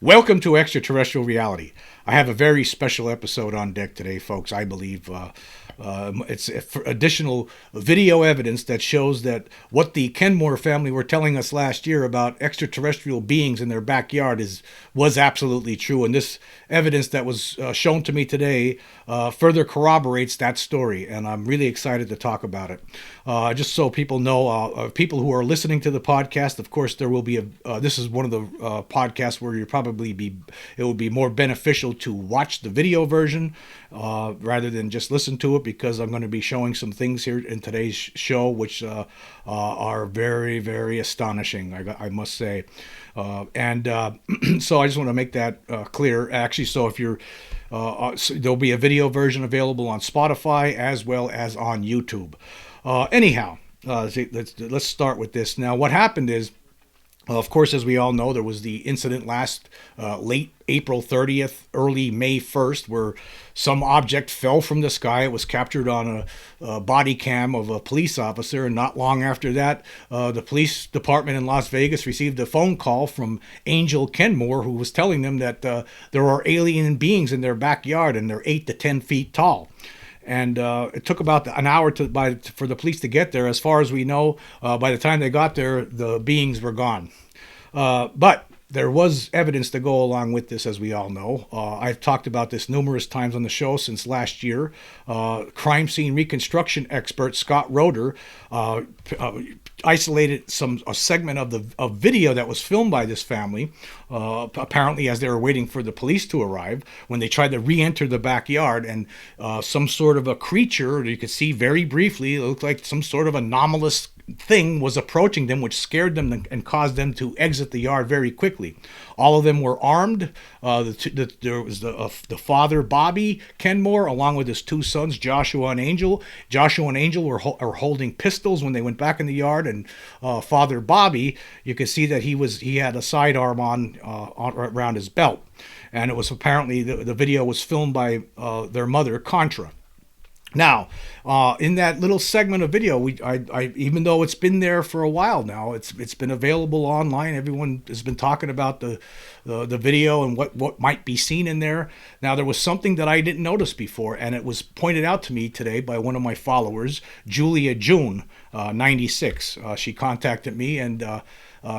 Welcome to Extraterrestrial Reality. I have a very special episode on deck today, folks. I believe it's additional video evidence that shows that what the Kenmore family were telling us last year about extraterrestrial beings in their backyard was absolutely true. And this evidence that was shown to me today further corroborates that story. And I'm really excited to talk about it. Just so people know, people who are listening to the podcast, of course, there will be this is one of the podcasts where it would be more beneficial to watch the video version rather than just listen to it, because I'm going to be showing some things here in today's show which are very, very astonishing, I must say. And so I just want to make that clear. Actually, so if you're so there'll be a video version available on Spotify as well as on YouTube. Anyhow, let's start with this. Now, what happened is, of course, as we all know, there was the incident last late April 30th, early May 1st, where some object fell from the sky. It was captured on a body cam of a police officer, and not long after that, the police department in Las Vegas received a phone call from Angel Kenmore, who was telling them that there are alien beings in their backyard, and they're 8 to 10 feet tall. And it took about an hour for the police to get there. As far as we know, by the time they got there, the beings were gone. But there was evidence to go along with this, as we all know. I've talked about this numerous times on the show since last year. Crime scene reconstruction expert Scott Roeder isolated a segment of video that was filmed by this family, apparently as they were waiting for the police to arrive, when they tried to re-enter the backyard, and some sort of a creature, you could see very briefly, it looked like some sort of anomalous thing was approaching them, which scared them and caused them to exit the yard very quickly. All of them were armed. There was the father, Bobby Kenmore, along with his two sons, Joshua and Angel. Joshua and Angel were holding pistols when they went back in the yard, and Father Bobby, you could see that he had a sidearm on around his belt. And it was apparently the video was filmed by their mother, Contra. Now, in that little segment of video, even though it's been there for a while now, it's been available online. Everyone has been talking about the video and what might be seen in there. Now, there was something that I didn't notice before, and it was pointed out to me today by one of my followers, Julia June, 96. She contacted me and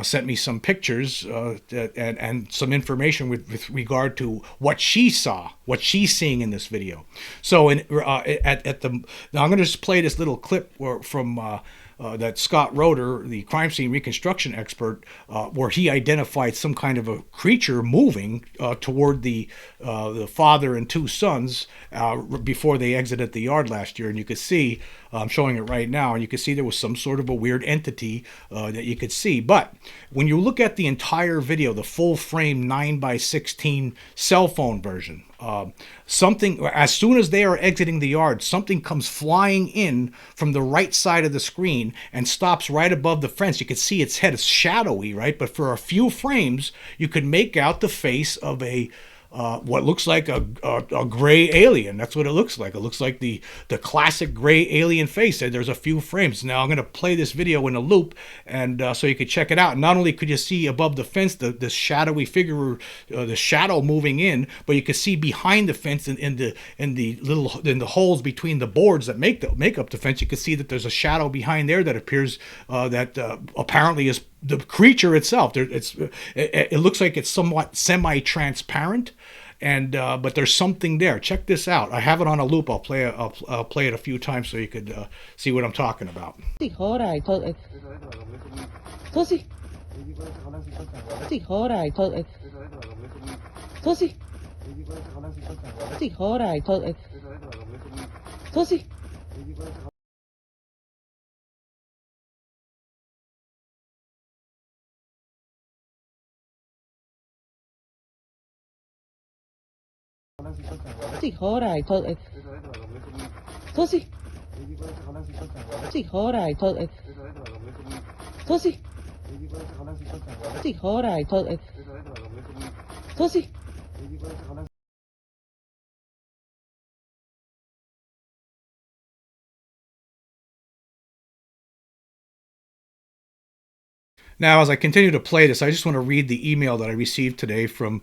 sent me some pictures and some information with regard to what she saw, what she's seeing in this video. So now I'm going to just play this little clip from that Scott Roeder, the crime scene reconstruction expert, where he identified some kind of a creature moving toward the father and two sons before they exited the yard last year. And you could see, I'm showing it right now, and you could see there was some sort of a weird entity that you could see. But when you look at the entire video, the full frame 9:16 cell phone version, something, as soon as they are exiting the yard, something comes flying in from the right side of the screen and stops right above the fence. You could see its head is shadowy, right? But for a few frames, you could make out the face of what looks like a gray alien. That's what it looks like. It looks like the classic gray alien face. There's a few frames. Now I'm going to play this video in a loop, and so you could check it out. And not only could you see above the fence the shadowy figure, the shadow moving in, but you could see behind the fence in the holes between the boards that make up the fence. You could see that there's a shadow behind there that appears that apparently is the creature itself. It looks like it's somewhat semi-transparent, and but there's something there. Check this out. I have it on a loop. I'll play it a few times so you could see what I'm talking about. Now, as I continue to play this, I just want to read the email that I received today from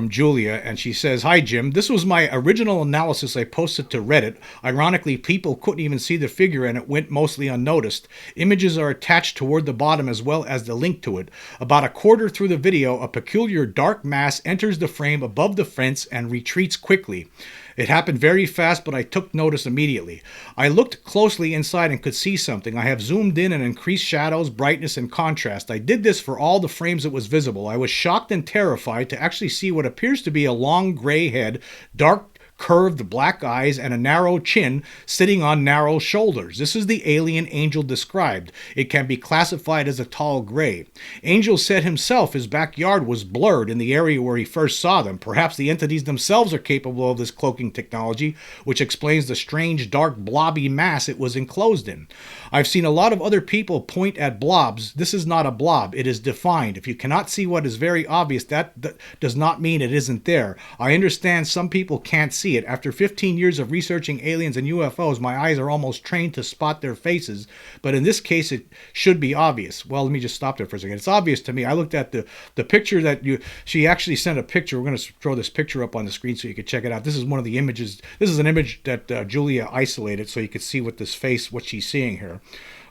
Julia, and she says, "Hi Jim, this was my original analysis I posted to Reddit. Ironically, people couldn't even see the figure and it went mostly unnoticed. Images are attached toward the bottom as well as the link to it. About a quarter through the video, a peculiar dark mass enters the frame above the fence and retreats quickly. It happened very fast, but I took notice immediately. I looked closely inside and could see something. I have zoomed in and increased shadows, brightness, and contrast. I did this for all the frames it was visible. I was shocked and terrified to actually see what appears to be a long gray head, dark curved black eyes, and a narrow chin sitting on narrow shoulders. This is the alien Angel described. It can be classified as a tall gray. Angel said himself his backyard was blurred in the area where he first saw them. Perhaps the entities themselves are capable of this cloaking technology, which explains the strange dark blobby mass it was enclosed in. I've seen a lot of other people point at blobs. This is not a blob. It is defined. If you cannot see what is very obvious, that does not mean it isn't there. I understand some people can't see it. After 15 years of researching aliens and UFOs, my eyes are almost trained to spot their faces, but in this case it should be obvious." Well, let me just stop there for a second. It's obvious to me. I looked at the picture that she actually sent a picture. We're going to throw this picture up on the screen so you can check it out. This is one of the images. This is an image that Julia isolated so you could see what this face, what she's seeing here.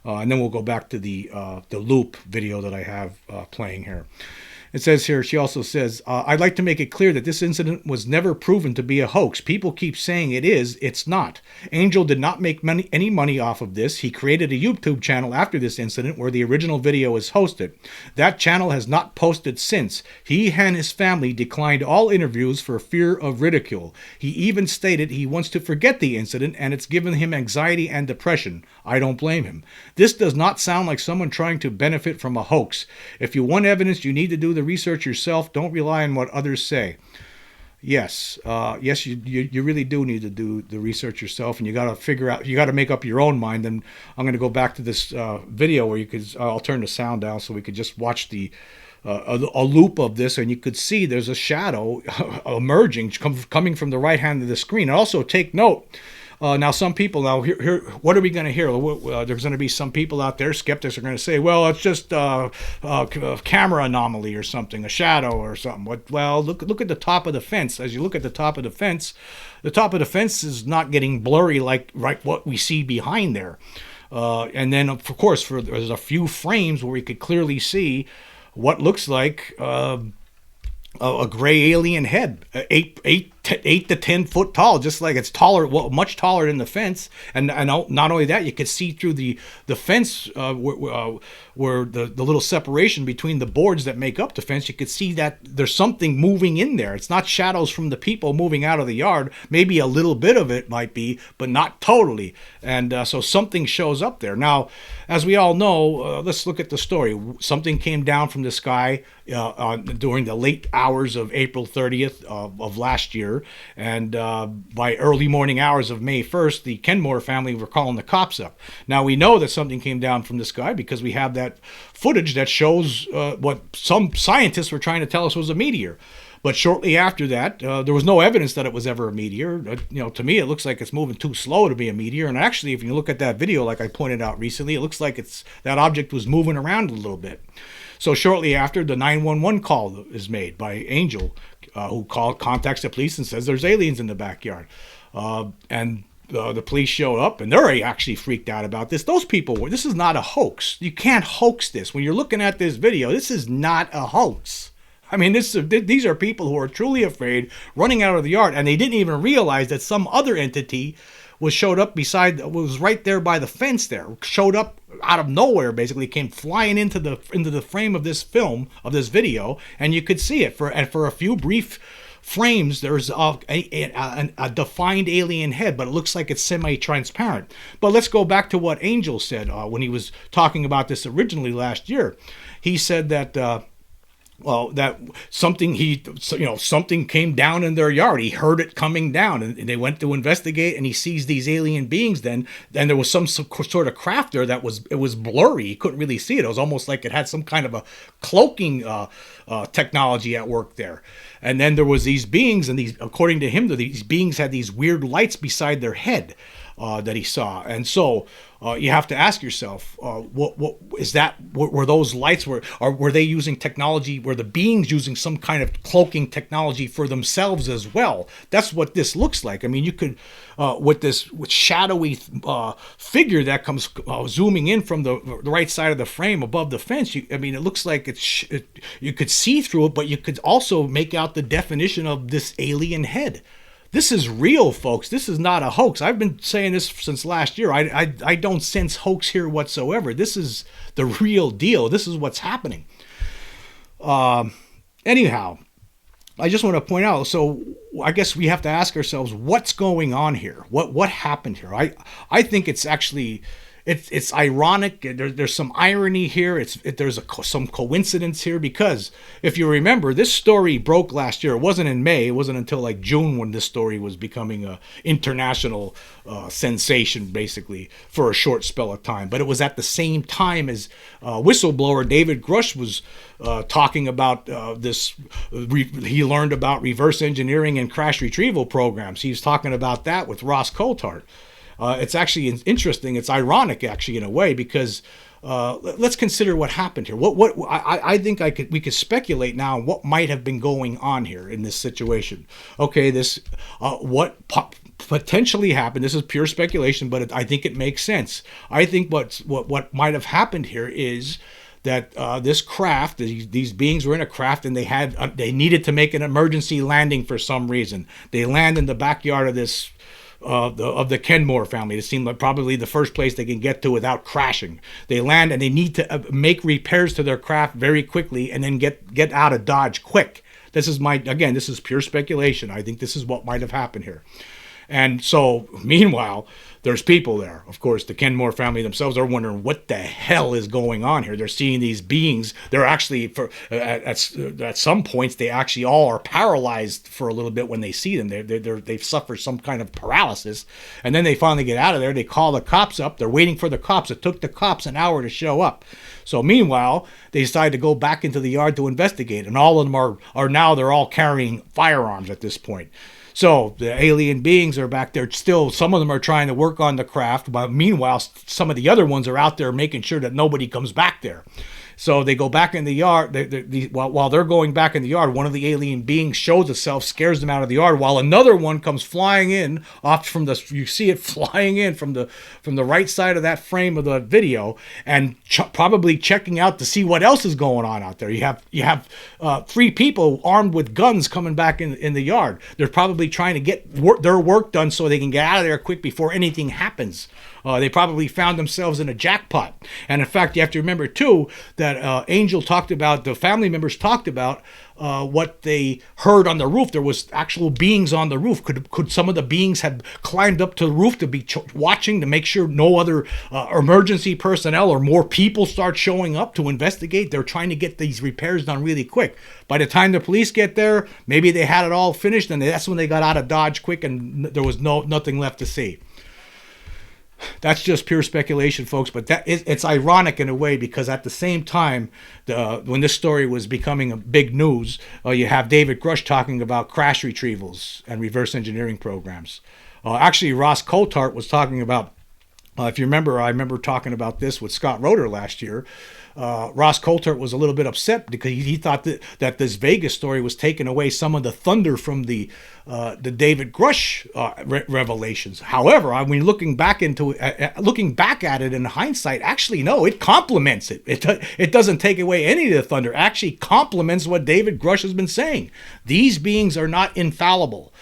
And then we'll go back to the loop video that I have playing here. It says here, she also says, "I'd like to make it clear that this incident was never proven to be a hoax. People keep saying it is. It's not. Angel did not make any money off of this. He created a YouTube channel after this incident where the original video is hosted. That channel has not posted since. He and his family declined all interviews for fear of ridicule. He even stated he wants to forget the incident and it's given him anxiety and depression. I don't blame him. This does not sound like someone trying to benefit from a hoax. If you want evidence, you need to do the research yourself. Don't rely on what others say." Yes, you really do need to do the research yourself, and you got to figure out, you got to make up your own mind. And I'm going to go back to this video where you could, I'll turn the sound down so we could just watch the a loop of this, and you could see there's a shadow emerging, coming from the right hand of the screen. And also take note. Now, some people, here, what are we going to hear? There's going to be some people out there, skeptics, are going to say, well, it's just a camera anomaly or something, a shadow or something. Well, look at the top of the fence. As you look at the top of the fence is not getting blurry like what we see behind there. And then, of course, there's a few frames where we could clearly see what looks like a gray alien head, 8 to 10 foot tall, just like it's taller, well, much taller than the fence. And not only that, you could see through the fence where the little separation between the boards that make up the fence. You could see that there's something moving in there. It's not shadows from the people moving out of the yard. Maybe a little bit of it might be, but not totally. And so something shows up there. Now, as we all know, let's look at the story. Something came down from the sky during the late hours of April 30th of last year. And by early morning hours of May 1st, the Kenmore family were calling the cops up. Now, we know that something came down from the sky because we have that footage that shows what some scientists were trying to tell us was a meteor. But shortly after that, there was no evidence that it was ever a meteor. To me, it looks like it's moving too slow to be a meteor. And actually, if you look at that video, like I pointed out recently, it looks like that object was moving around a little bit. So shortly after, the 911 call is made by Angel, who contacts the police and says there's aliens in the backyard. And the police show up, and they're actually freaked out about this. Those people this is not a hoax. You can't hoax this. When you're looking at this video, this is not a hoax. I mean, these are people who are truly afraid, running out of the yard, and they didn't even realize that some other entity was right there by the fence there, showed up out of nowhere, basically came flying into the frame of this video, and you could see it for a few brief frames. There's a defined alien head, but it looks like it's semi-transparent. But let's go back to what Angel said when he was talking about this originally last year. He said that that something came down in their yard. He heard it coming down, and they went to investigate, and he sees these alien beings. Then there was some sort of craft there that was blurry. He couldn't really see it. It was almost like it had some kind of a cloaking technology at work there. And then there was these beings, and according to him, these beings had these weird lights beside their head. that he saw. And so you have to ask yourself, what is that? Were those lights, were they using technology? Were the beings using some kind of cloaking technology for themselves as well? That's what this looks like. I mean, you could with shadowy figure that comes zooming in from the right side of the frame above the fence. I mean, it looks like you could see through it, but you could also make out the definition of this alien head. This is real, folks. This is not a hoax. I've been saying this since last year. I don't sense hoax here whatsoever. This is the real deal. This is what's happening. Anyhow, I just want to point out, so I guess we have to ask ourselves, what's going on here? What happened here? I think it's actually... It's ironic. There's some irony here. There's some coincidence here, because if you remember, this story broke last year. It wasn't in May. It wasn't until like June when this story was becoming a international sensation, basically, for a short spell of time. But it was at the same time as whistleblower David Grush was talking about this. He learned about reverse engineering and crash retrieval programs. He was talking about that with Ross Coulthart. It's actually interesting. It's ironic, actually, in a way, because let's consider what happened here. I think we could speculate now what might have been going on here in this situation. Okay, potentially happened. This is pure speculation, but I think it makes sense. I think what might have happened here is that this craft, these beings were in a craft, and they needed to make an emergency landing for some reason. They land in the backyard of this. Of the Kenmore family. It seemed like probably the first place they can get to without crashing. They land and they need to make repairs to their craft very quickly and then get out of Dodge quick. This is pure speculation. I think this is what might have happened here. And so, meanwhile, there's people there. Of course, the Kenmore family themselves are wondering what the hell is going on here. They're seeing these beings. They're actually, at some points, they actually all are paralyzed for a little bit when they see them. They've suffered some kind of paralysis. And then they finally get out of there. They call the cops up. They're waiting for the cops. It took the cops an hour to show up. So meanwhile, they decide to go back into the yard to investigate. And all of them are now, they're all carrying firearms at this point. So the alien beings are back there still. Some of them are trying to work on the craft, but meanwhile, some of the other ones are out there making sure that nobody comes back there. So they go back in the yard. While they're going back in the yard, one of the alien beings shows itself, scares them out of the yard, while another one comes flying in you see it flying in from the right side of that frame of the video, and probably checking out to see what else is going on out there. You have three people armed with guns coming back in the yard. They're probably trying to get their work done so they can get out of there quick before anything happens. They probably found themselves in a jackpot. And in fact, you have to remember, too, that the family members talked about what they heard on the roof. There was actual beings on the roof. Could some of the beings have climbed up to the roof to be watching to make sure no other emergency personnel or more people start showing up to investigate? They're trying to get these repairs done really quick. By the time the police get there, maybe they had it all finished, and that's when they got out of Dodge quick, and there was nothing left to see. That's just pure speculation, folks, but it's ironic in a way, because at the same time, when this story was becoming a big news, you have David Grush talking about crash retrievals and reverse engineering programs. Actually, Ross Coulthart was talking about, if you remember, I remember talking about this with Scott Roeder last year. Ross Coulthart was a little bit upset because he thought that this Vegas story was taking away some of the thunder from the David Grush revelations. However, I mean, looking back at it in hindsight, actually, no, it complements it. It doesn't take away any of the thunder. It actually complements what David Grush has been saying. These beings are not infallible.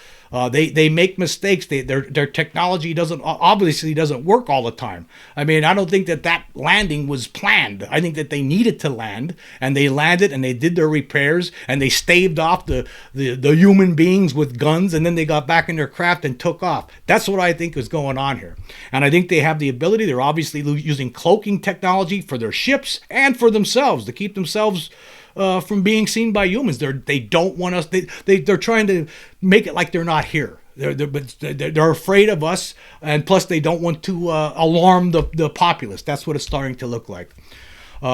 They make mistakes. Their technology obviously doesn't work all the time. I mean, I don't think that landing was planned. I think that they needed to land, and they landed, and they did their repairs, and they staved off the human beings with guns, and then they got back in their craft and took off. That's what I think is going on here. And I think they have the ability. They're obviously using cloaking technology for their ships and for themselves to keep themselves from being seen by humans. They don't want us. They're trying to make it like they're not here. They're afraid of us, and plus they don't want to alarm the populace. That's what it's starting to look like.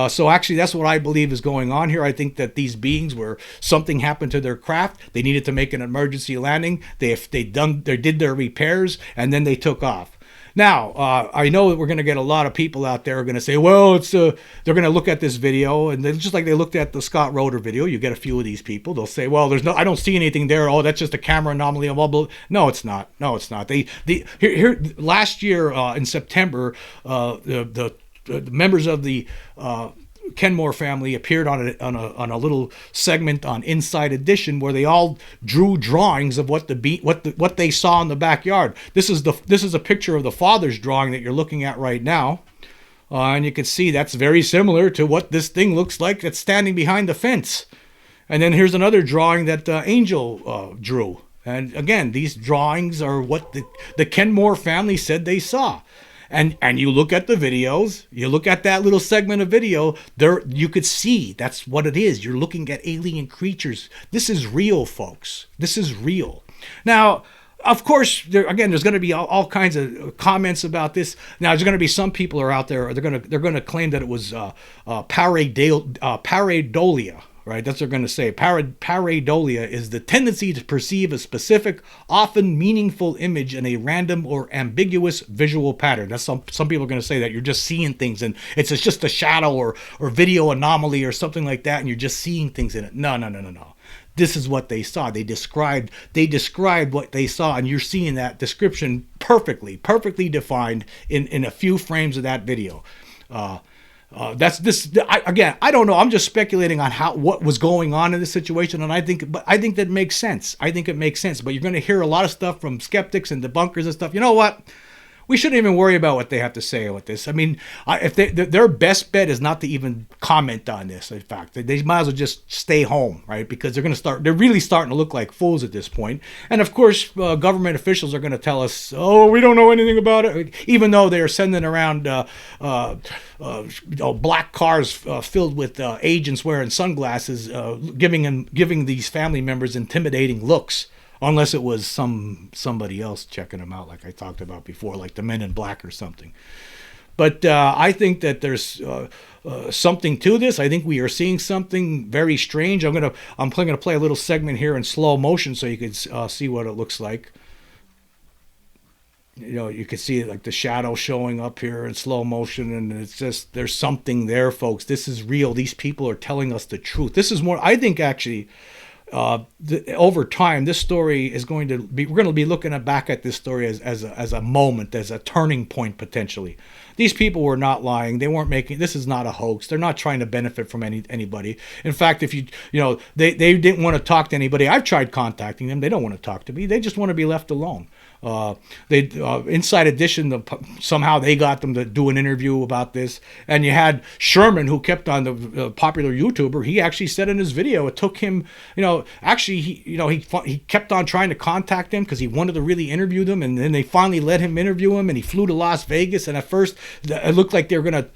So actually, that's what I believe is going on here. I think that these beings something happened to their craft. They needed to make an emergency landing. They did their repairs, and then they took off. Now, I know that we're going to get a lot of people out there who are going to say, well, they're going to look at this video, and just like they looked at the Scott Roeder video, you get a few of these people. They'll say, well, I don't see anything there. Oh, that's just a camera anomaly. Blah, blah. No, it's not. No, it's not. Here last year in September, the members of the Kenmore family appeared on a little segment on Inside Edition where they all drew drawings of what they saw in the backyard. This is a picture of the father's drawing that you're looking at right now, and you can see that's very similar to what this thing looks like that's standing behind the fence. And then here's another drawing that Angel drew. And again, these drawings are what the Kenmore family said they saw. And you look at the videos, you look at that little segment of video, there you could see that's what it is. You're looking at alien creatures. This is real, folks. This is real. Now, of course, there's going to be all kinds of comments about this. Now, there's going to be some people are out there. They're going to claim that it was pareidolia. Right, that's what they're going to say. Pareidolia is the tendency to perceive a specific, often meaningful image in a random or ambiguous visual pattern. That's some people are going to say that you're just seeing things and it's just a shadow or video anomaly or something like that, and you're just seeing things in it. No. This is what they saw. They described what they saw, and you're seeing that description perfectly defined in a few frames of that video. I don't know. I'm just speculating on what was going on in this situation, and I think that makes sense. I think it makes sense. But you're going to hear a lot of stuff from skeptics and debunkers and stuff. You know what? We shouldn't even worry about what they have to say with this. I mean, if their best bet is not to even comment on this. In fact, they might as well just stay home, right? Because they're really starting to look like fools at this point. And of course, government officials are going to tell us, oh, we don't know anything about it, even though they are sending around black cars filled with agents wearing sunglasses, giving these family members intimidating looks. Unless it was somebody else checking them out, like I talked about before, like the Men in Black or something. But I think that there's something to this. I think we are seeing something very strange. I'm gonna play a little segment here in slow motion so you can see what it looks like. You know, you can see like the shadow showing up here in slow motion, and it's just there's something there, folks. This is real. These people are telling us the truth. This is more. I think actually. Over time, this story is going to be. We're going to be looking back at this story as a moment, as a turning point potentially. These people were not lying. They weren't making. This is not a hoax. They're not trying to benefit from anybody. In fact, if they didn't want to talk to anybody. I've tried contacting them. They don't want to talk to me. They just want to be left alone. Inside Edition, somehow they got them to do an interview about this, and you had Sherman, who kept on the popular YouTuber. He actually said in his video it took him, he kept on trying to contact them because he wanted to really interview them, and then they finally let him interview him, and he flew to Las Vegas. And at first it looked like they were gonna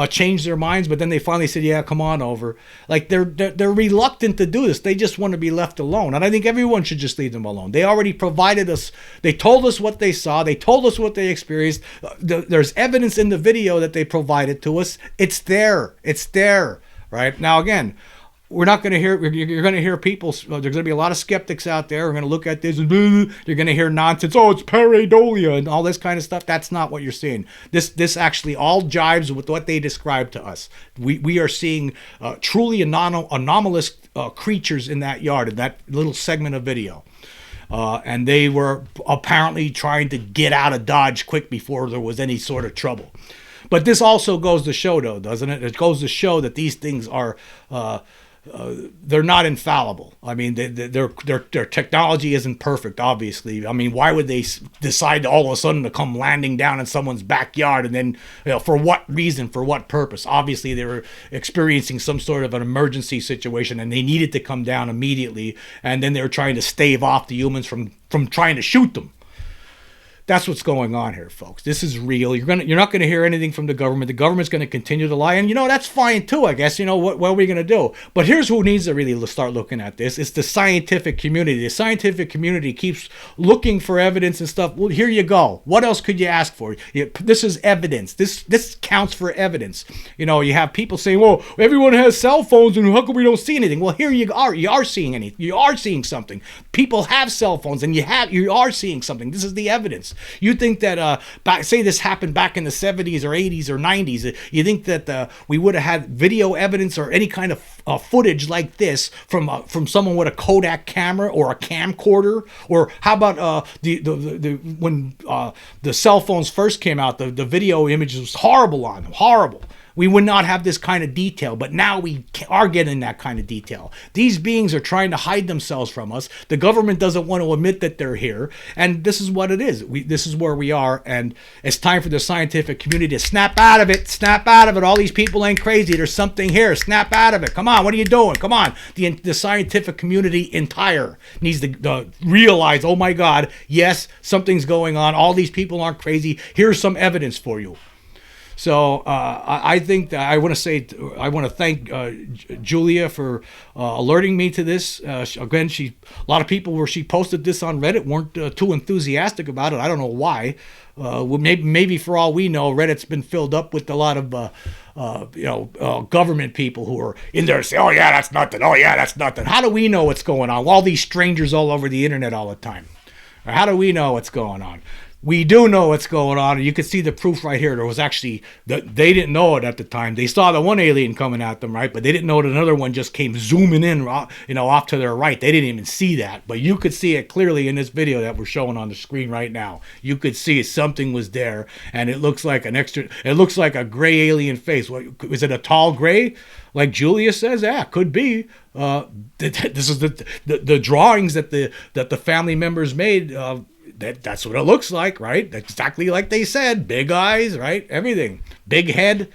change their minds, but then they finally said, "Yeah, come on over." Like they're reluctant to do this. They just want to be left alone, and I think everyone should just leave them alone. They already provided us. They told us what they saw. They told us what they experienced. There's evidence in the video that they provided to us. It's there. Right now, again, we're not going to hear. You're going to hear people. There's going to be a lot of skeptics out there who are going to look at this and you're going to hear nonsense. Oh, it's pareidolia and all this kind of stuff. That's not what you're seeing. This actually all jives with what they described to us. We are seeing truly anomalous creatures in that yard, in that little segment of video. And they were apparently trying to get out of Dodge quick before there was any sort of trouble. But this also goes to show, though, doesn't it? It goes to show that these things are they're not infallible. I mean, their technology isn't perfect, obviously. I mean, why would they decide all of a sudden to come landing down in someone's backyard, and then, for what reason, for what purpose? Obviously, they were experiencing some sort of an emergency situation, and they needed to come down immediately, and then they were trying to stave off the humans from trying to shoot them. That's what's going on here, folks. This is real. You're not going to hear anything from the government. The government's going to continue to lie, and that's fine too, I guess. What are we going to do? But here's who needs to really start looking at this. It's the scientific community. The scientific community keeps looking for evidence and stuff. Well, here you go. What else could you ask for? This is evidence. This counts for evidence. You have people saying, "Well, everyone has cell phones, and how come we don't see anything?" Well, here you are. You are seeing anything. You are seeing something. People have cell phones, and you are seeing something. This is the evidence. You think that say this happened back in the 70s or 80s or 90s, you think that we would have had video evidence or any kind of footage like this from someone with a Kodak camera or a camcorder? Or how about when the cell phones first came out, the video images was horrible on them, horrible. We would not have this kind of detail, but now we are getting that kind of detail. These beings are trying to hide themselves from us. The government doesn't want to admit that they're here, and this is what it is. This is where we are, and it's time for the scientific community to snap out of it. Snap out of it. All these people ain't crazy. There's something here. Snap out of it. Come on, what are you doing? Come on. The scientific community entire needs to realize, oh my God, yes, something's going on. All these people aren't crazy. Here's some evidence for you. So I think that I want to thank Julia for alerting me to this. Again, a lot of people where she posted this on Reddit weren't too enthusiastic about it. I don't know why. Well, maybe for all we know, Reddit's been filled up with a lot of government people who are in there saying, "Oh yeah, that's nothing. Oh yeah, that's nothing." How do we know what's going on? All these strangers all over the internet all the time. How do we know what's going on? We do know what's going on, and you can see the proof right here. There was actually, they didn't know it at the time. They saw the one alien coming at them, right? But they didn't know that another one just came zooming in, off to their right. They didn't even see that. But you could see it clearly in this video that we're showing on the screen right now. You could see something was there, and it looks like it looks like a gray alien face. Is it a tall gray? Like Julia says, yeah, could be. This is the drawings that the family members made. That's what it looks like, right? That's exactly like they said. Big eyes, right? Everything. Big head.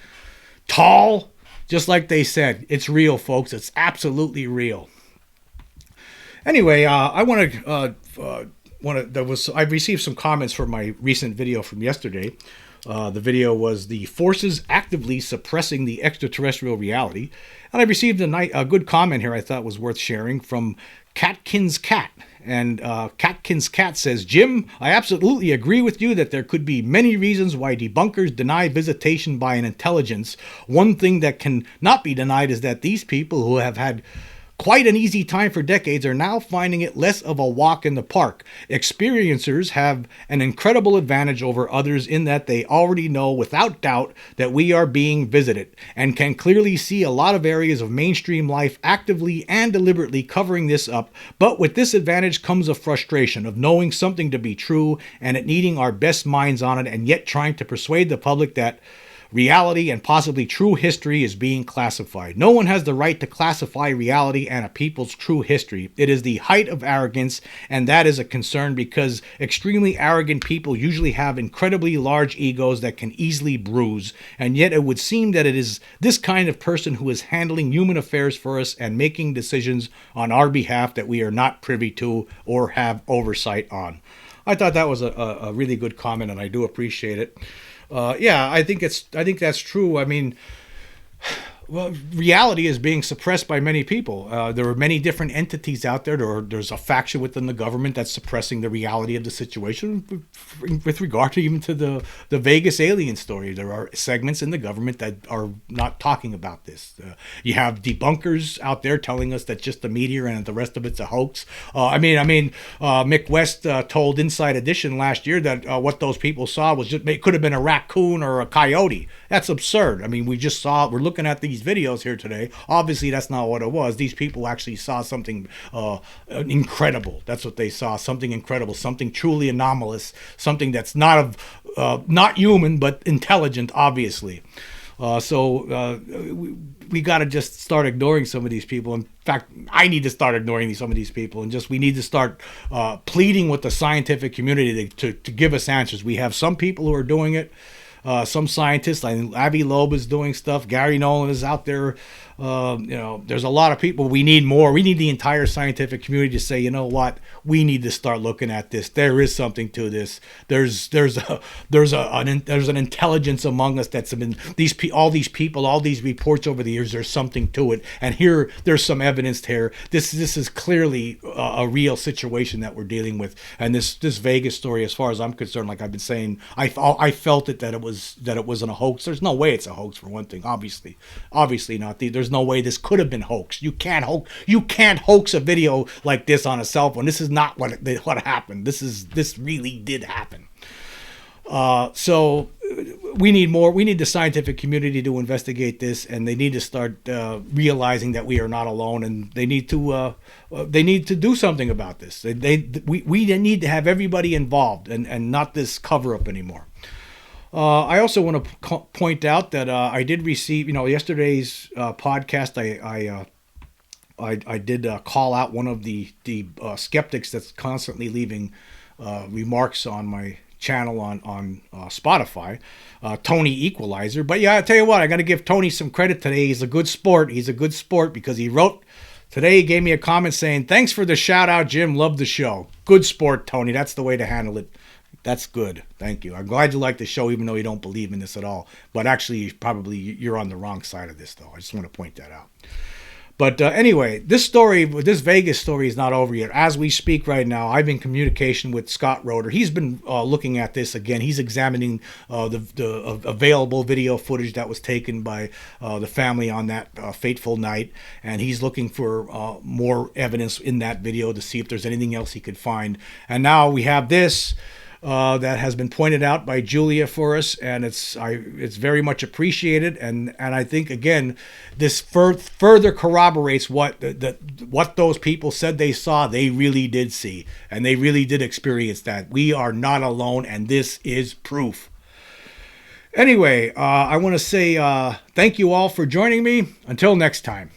Tall. Just like they said. It's real, folks. It's absolutely real. Anyway, I received some comments for my recent video from yesterday. The video was the forces actively suppressing the extraterrestrial reality. And I received a good comment here I thought was worth sharing from Catkins Cat. And Catkins Cat says, Jim, I absolutely agree with you that there could be many reasons why debunkers deny visitation by an intelligence. One thing that can not be denied is that these people who have had quite an easy time for decades are now finding it less of a walk in the park. Experiencers have an incredible advantage over others in that they already know without doubt that we are being visited and can clearly see a lot of areas of mainstream life actively and deliberately covering this up. But with this advantage comes a frustration of knowing something to be true and it needing our best minds on it, and yet trying to persuade the public that reality and possibly true history is being classified. No one has the right to classify reality and a people's true history. It is the height of arrogance, and that is a concern because extremely arrogant people usually have incredibly large egos that can easily bruise, and yet it would seem that it is this kind of person who is handling human affairs for us and making decisions on our behalf that we are not privy to or have oversight on. I thought that was a really good comment, and I do appreciate it. I think that's true. I mean, well, reality is being suppressed by many people. There are many different entities out there. There's a faction within the government that's suppressing the reality of the situation with regard to even to the Vegas alien story. There are segments in the government that are not talking about this. You have debunkers out there telling us that just the meteor and the rest of it's a hoax. Mick West told Inside Edition last year that what those people saw was it could have been a raccoon or a coyote. That's absurd. I mean, we're looking at these videos here today. Obviously, that's not what it was. These people actually saw something incredible. That's what they saw. Something incredible. Something truly anomalous. Something that's not human, but intelligent, obviously. We got to just start ignoring some of these people. In fact, I need to start ignoring some of these people, and we need to start pleading with the scientific community to give us answers. We have some people who are doing it. Some scientists, like Avi Loeb is doing stuff. Gary Nolan is out there. There's a lot of people. We need more. We need the entire scientific community to say, you know what? We need to start looking at this. There is something to this. There's an intelligence among us that's been all these people, all these reports over the years. There's something to it, and here there's some evidence here. This is clearly a real situation that we're dealing with. And this Vegas story, as far as I'm concerned, like I've been saying, I felt that it wasn't a hoax. There's no way it's a hoax, for one thing. Obviously not. There's no way this could have been hoaxed. You can't hoax a video like this on a cell phone. This is not what happened. This really did happen. So we need more. We need the scientific community to investigate this, and they need to start realizing that we are not alone, and they need to do something about this. We need to have everybody involved, and not this cover up anymore. I also want to point out that I did receive, yesterday's podcast. I did call out one of the skeptics that's constantly leaving remarks on my channel on Spotify, Tony Equalizer. But yeah, I tell you what, I got to give Tony some credit today. He's a good sport. He's a good sport because he wrote today. He gave me a comment saying, "Thanks for the shout out, Jim. Love the show." Good sport, Tony. That's the way to handle it. That's good. Thank you. I'm glad you like the show, even though you don't believe in this at all. But actually, probably you're on the wrong side of this, though. I just want to point that out. But anyway, this Vegas story is not over yet. As we speak right now, I'm in communication with Scott Roeder. He's been looking at this again. He's examining the available video footage that was taken by the family on that fateful night. And he's looking for more evidence in that video to see if there's anything else he could find. And now we have this. That has been pointed out by Julia for us, and it's very much appreciated, and I think again this further corroborates what those people said they saw. They really did see, and they really did experience that. We are not alone, and this is proof. Anyway, I want to say thank you all for joining me. Until next time.